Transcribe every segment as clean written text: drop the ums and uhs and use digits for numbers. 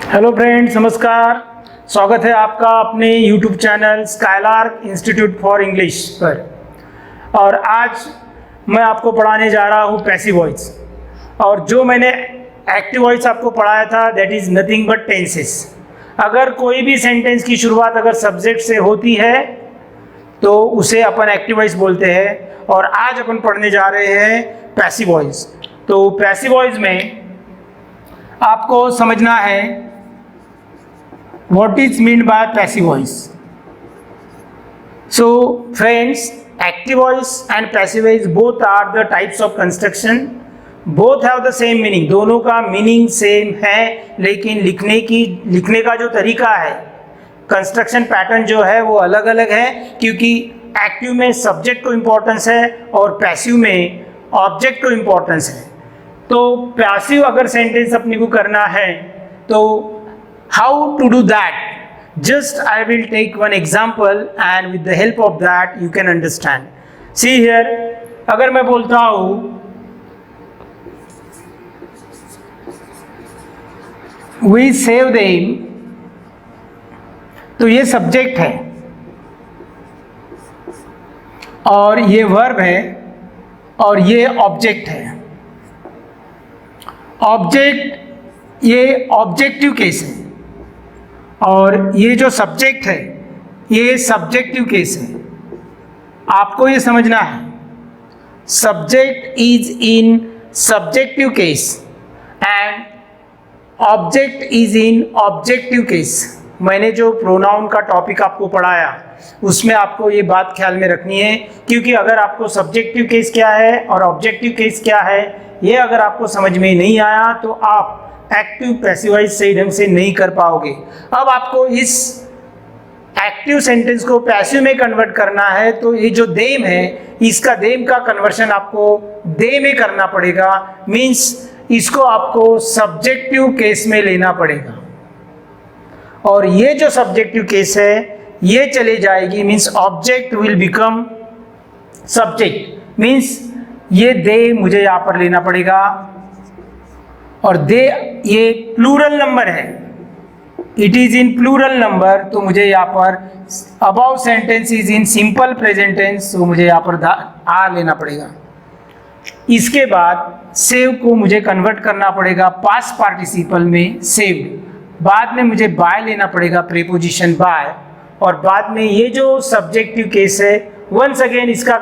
Hello friends, नमस्कार। स्वागत है आपका अपने YouTube channel skylark institute for English पर। और आज मैं आपको पढ़ाने जा रहा हूँ पैसिव वॉइस। और जो मैंने एक्टिव वॉइस आपको पढ़ाया था that is nothing but tenses. अगर कोई भी सेंटेंस की शुरुआत अगर सब्जेक्ट से होती है तो उसे अपन एक्टिव वॉइस बोलते हैं। और आज अपन पढ़ने जा रहे हैं पैसिव वॉइस। तो पैसिव वॉइस में आपको समझना है what is meant by passive voice. So friends, active voice and passive voice both are the types of construction. Both have the same meaning. दोनों का मीनिंग सेम है, लेकिन लिखने का जो तरीका है, कंस्ट्रक्शन पैटर्न जो है वो अलग अलग है। क्योंकि एक्टिव में सब्जेक्ट को इम्पोर्टेंस है और पैसिव में ऑब्जेक्ट को इम्पोर्टेंस है। तो पैसिव अगर सेंटेंस अपने को करना है तो how to do that? Just I will take one example and with the help of that you can understand. See here, अगर मैं बोलता हूँ we save them, तो ये सब्जेक्ट है और ये वर्ब है और ये ऑब्जेक्ट है। ऑब्जेक्ट, ये ऑब्जेक्टिव केस है और ये जो सब्जेक्ट है ये सब्जेक्टिव केस है। आपको ये समझना है, subject is in subjective case and object is in objective case. मैंने जो प्रोनाउन का टॉपिक आपको पढ़ाया उसमें आपको ये बात ख्याल में रखनी है, क्योंकि अगर आपको सब्जेक्टिव केस क्या है और ऑब्जेक्टिव केस क्या है ये अगर आपको समझ में नहीं आया तो आप एक्टिव पैसिव वॉइस सही ढंग से नहीं कर पाओगे। अब आपको इस एक्टिव सेंटेंस को पैसिव में कन्वर्ट करना है तो ये जो देम है इसका देम का कन्वर्शन आपको दे में करना पड़ेगा। मीन्स इसको आपको सब्जेक्टिव केस में लेना पड़ेगा और ये जो सब्जेक्टिव केस है ये चले जाएगी। Means object will become subject. Means ये दे मुझे यहाँ पर लेना पड़ेगा और दे ये प्लूरल नंबर है, it is in plural number, तो मुझे यहाँ पर above sentence is in simple present tense, तो मुझे यहाँ पर आ लेना पड़ेगा। इसके बाद सेव को मुझे कन्वर्ट करना पड़ेगा पास्ट पार्टिसिपल में सेव्ड। बाद में मुझे बाय लेना पड़ेगा प्रीपोजिशन बाय। और बाद में ये जो सब्जेक्टिव केस है वंस अगेन इसका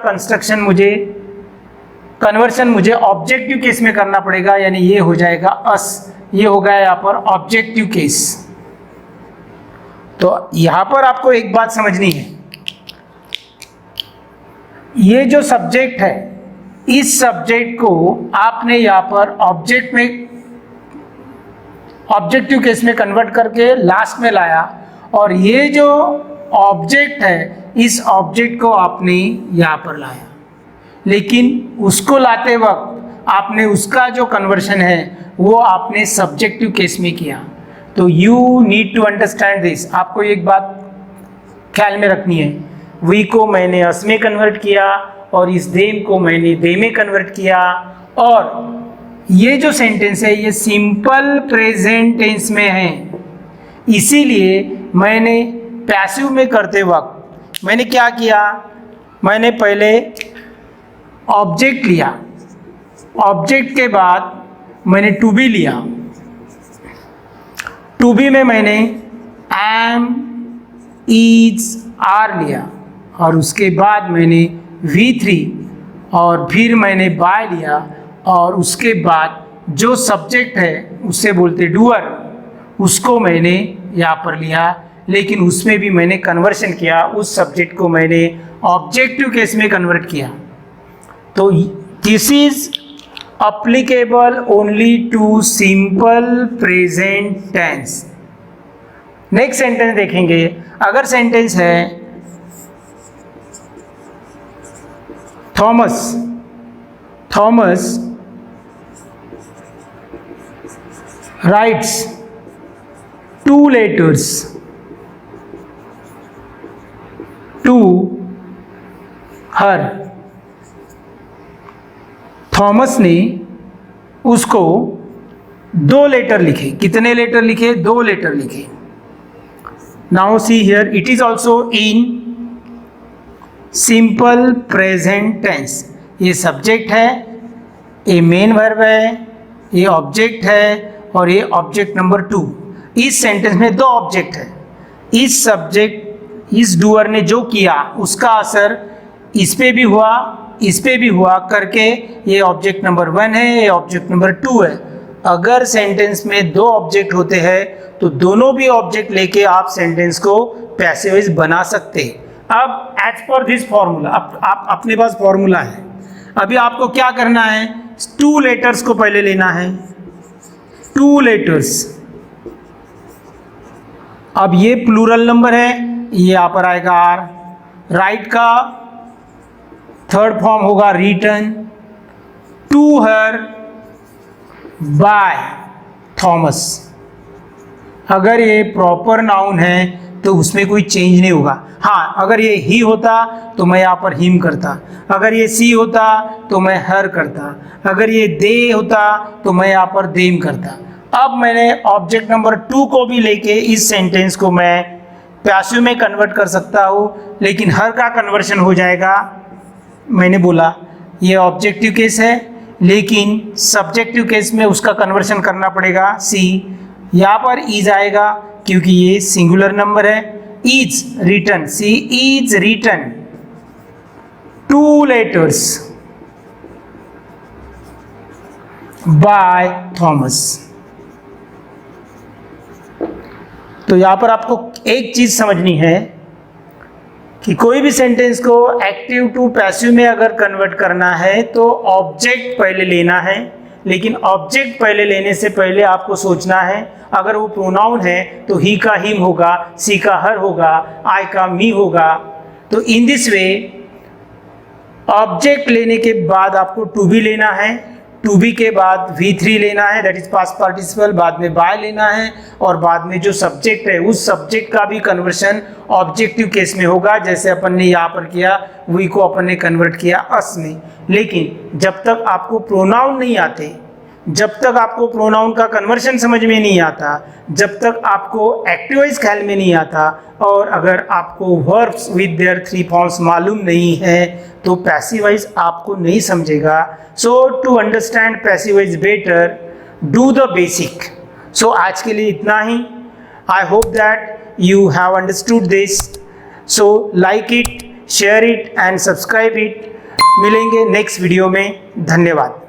कन्वर्शन मुझे ऑब्जेक्टिव केस में करना पड़ेगा, यानी ये हो जाएगा अस। ये हो गया यहाँ पर ऑब्जेक्टिव केस। तो यहाँ पर आपको एक बात समझनी है, ये जो सब्जेक्ट है इस सब्जेक्ट को आपने यहाँ पर ऑब्जेक्टिव केस में कन्वर्ट करके लास्ट में लाया और ये जो ऑब्जेक्ट है इस ऑब्जेक्ट को आपने यहाँ पर लाया, लेकिन उसको लाते वक्त आपने उसका जो कन्वर्शन है वो आपने सब्जेक्टिव केस में किया। तो you need to understand this. आपको एक बात ख्याल में रखनी है, वी को मैंने अस में कन्वर्ट किया और इस देम को मैंने दे में कन्वर्ट किया। और ये जो सेंटेंस है ये सिंपल प्रेजेंट टेंस में है, इसीलिए मैंने पैसिव में करते वक्त मैंने क्या किया, मैंने पहले ऑब्जेक्ट लिया, ऑब्जेक्ट के बाद मैंने टू बी लिया, टू बी में मैंने एम इज आर लिया और उसके बाद मैंने V3 और फिर मैंने बाय लिया और उसके बाद जो सब्जेक्ट है उससे बोलते डूअर, उसको मैंने यहाँ पर लिया, लेकिन उसमें भी मैंने कन्वर्शन किया, उस सब्जेक्ट को मैंने ऑब्जेक्टिव केस में कन्वर्ट किया। तो this is applicable only to simple present tense. Next sentence देखेंगे। अगर सेंटेंस है Thomas writes 2 letters to her। Thomas ने उसको 2 लेटर लिखे। कितने लेटर लिखे? 2 लेटर लिखे। Now see here, it is also in simple present tense. ये सब्जेक्ट है, ये मेन वर्ब है, ये ऑब्जेक्ट है और ये ऑब्जेक्ट नंबर 2। इस सेंटेंस में 2 ऑब्जेक्ट है। इस सब्जेक्ट, इस डूअर ने जो किया उसका असर इस पे भी हुआ, इस पे भी हुआ करके ये ऑब्जेक्ट नंबर 1 है, ये ऑब्जेक्ट नंबर 2 है। अगर सेंटेंस में 2 ऑब्जेक्ट होते हैं तो दोनों भी ऑब्जेक्ट लेके आप सेंटेंस को पैसिव वॉइस बना सकते। अब एज पर दिस फॉर्मूला, आप अपने पास फॉर्मूला है। अभी आपको क्या करना है? 2 लेटर्स को पहले लेना है, 2 लेटर्स। अब ये प्लूरल नंबर है, ये यहाँ पर आएगा आर। राइट का थर्ड फॉर्म होगा written to her by Thomas. अगर ये प्रॉपर नाउन है तो उसमें कोई चेंज नहीं होगा। हाँ, अगर ये ही होता तो मैं यहाँ पर हिम करता, अगर ये सी होता तो मैं हर करता, अगर ये दे होता तो मैं यहाँ पर देम करता। अब मैंने ऑब्जेक्ट नंबर 2 को भी लेके इस सेंटेंस को मैं पैसिव में कन्वर्ट कर सकता हूँ, लेकिन हर का कन्वर्शन हो जाएगा। मैंने बोला ये ऑब्जेक्टिव केस है, लेकिन सब्जेक्टिव केस में उसका कन्वर्शन करना पड़ेगा सी। यहाँ पर इज आएगा क्योंकि ये सिंगुलर नंबर है। Is written, see is written 2 letters by Thomas. तो यहाँ पर आपको एक चीज समझनी है कि कोई भी सेंटेंस को एक्टिव टू पैसिव में अगर कन्वर्ट करना है तो ऑब्जेक्ट पहले लेना है, लेकिन ऑब्जेक्ट पहले लेने से पहले आपको सोचना है अगर वो प्रोनाउन है तो ही का हिम होगा, सी का हर होगा, आई का मी होगा। तो इन दिस वे ऑब्जेक्ट लेने के बाद आपको टू बी लेना है, टू बी के बाद V3 लेना है, दैट इज पास्ट पार्टिसिपल, बाद में बाय लेना है और बाद में जो सब्जेक्ट है उस सब्जेक्ट का भी कन्वर्शन ऑब्जेक्टिव केस में होगा, जैसे अपन ने यहाँ पर किया, वी को अपन ने कन्वर्ट किया अस में। लेकिन जब तक आपको प्रोनाउन नहीं आते, जब तक आपको प्रोनाउन का कन्वर्शन समझ में नहीं आता, जब तक आपको एक्टिव वॉइस ख्याल में नहीं आता और अगर आपको वर्ब्स विद देयर 3 फॉर्म्स मालूम नहीं है तो पैसिव वॉइस आपको नहीं समझेगा। So to understand passive voice better, do the basic. So आज के लिए इतना ही। I hope that you have understood this. So like it, share it and subscribe it. मिलेंगे नेक्स्ट वीडियो में। धन्यवाद।